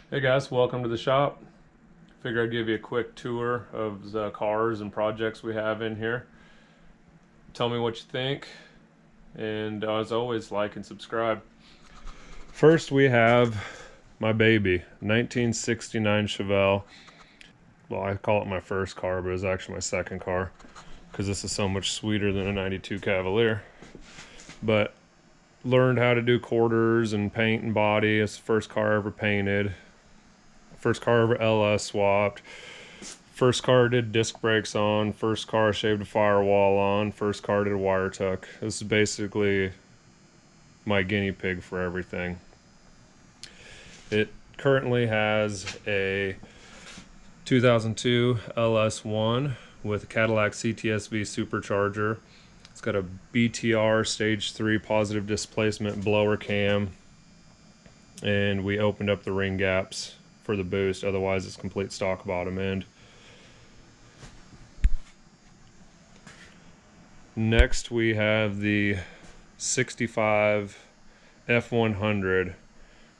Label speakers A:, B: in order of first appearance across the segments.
A: Hey guys, welcome to the shop. Figure I'd give you a quick tour of the cars and projects we have in here. Tell me what you think, and as always, like and subscribe. First we have my baby, 1969 Chevelle. Well, I call it my first car, but it's actually my second car because this is so much sweeter than a 92 Cavalier. But learned how to do quarters and paint and body. It's the first car I ever painted. First car ever LS swapped. First car did disc brakes on. First car shaved a firewall on. First car did a wire tuck. This is basically my guinea pig for everything. It currently has a 2002 LS1 with a Cadillac CTSV supercharger. It's got a BTR stage 3 positive displacement blower cam, and we opened up the ring gaps for the boost, otherwise it's complete stock bottom end. Next we have the 65 F100,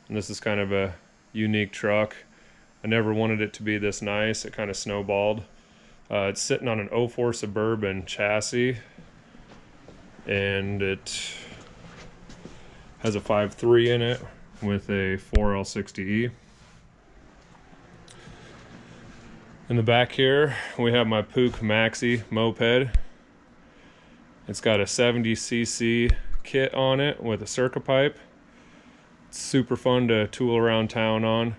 A: and this is kind of a unique truck. I never wanted it to be this nice. It kind of snowballed. It's sitting on an 04 Suburban chassis, and it has a 5.3 in it with a 4L60E. In the back here, we have my Puch Maxi moped. It's got a 70cc kit on it with a circuit pipe. It's super fun to tool around town on.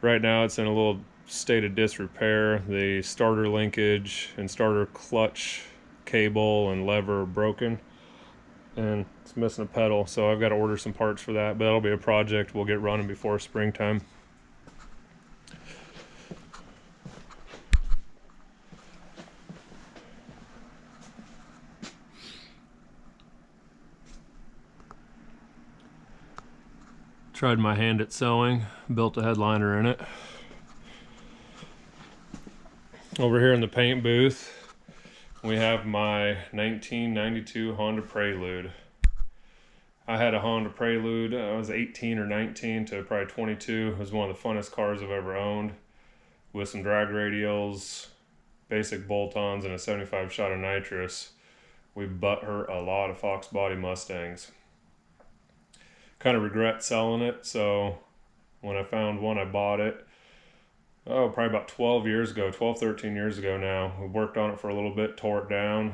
A: Right now it's in a little state of disrepair. The starter linkage and starter clutch cable and lever are broken, and it's missing a pedal, so I've got to order some parts for that, but that'll be a project we'll get running before springtime. Tried my hand at sewing, built a headliner in it. Over here in the paint booth, we have my 1992 Honda Prelude. I had a Honda Prelude, I was 18 or 19 to probably 22. It was one of the funnest cars I've ever owned, with some drag radials, basic bolt-ons, and a 75 shot of nitrous. We butt hurt a lot of Fox body Mustangs. Kind of regret selling it, so when I found one, I bought it. Oh, probably about 12 years ago, 13 years ago now. We worked on it for a little bit, tore it down,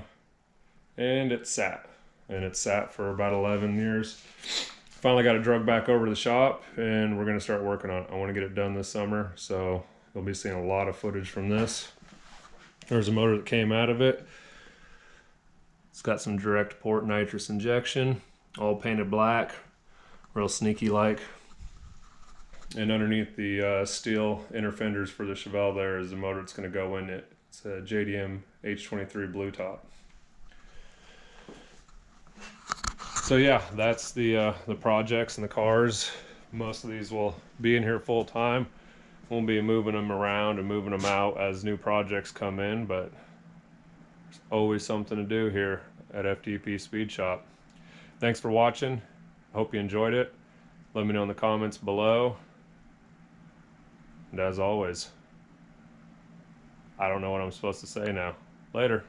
A: and it sat. And it sat for about 11 years. Finally got it drug back over to the shop, and we're gonna start working on it. I wanna get it done this summer, so you'll be seeing a lot of footage from this. There's a motor that came out of it. It's got some direct port nitrous injection, all painted black, real sneaky like. And underneath the steel inner fenders for the Chevelle there is the motor that's going to go in it. It's a JDM H23 blue top. So yeah, that's the projects and the cars. Most of these will be in here full time. We'll be moving them around and moving them out as new projects come in, but there's always something to do here at FTP Speed Shop. Thanks for watching. I hope you enjoyed it. Let me know in the comments below. And as always, I don't know what I'm supposed to say now. Later.